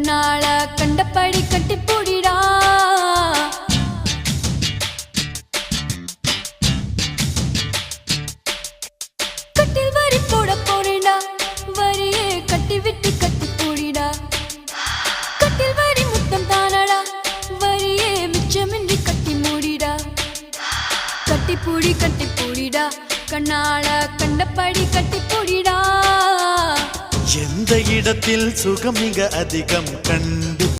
கண்ணால கண்டபடி கட்டி போடிடா கட்டில் வரி போட போறேடா வரியே கட்டி விட்டு கட்டி போடிடா கட்டில் வரி முத்தம் தானடா வரியே மிச்சமின்றி கட்டி மூடிடா கட்டி பூடிடா கண்ணால கண்டபடி கட்டி போடிடா எந்த இடத்தில் சுகம் மிக அதிகம் கண்டு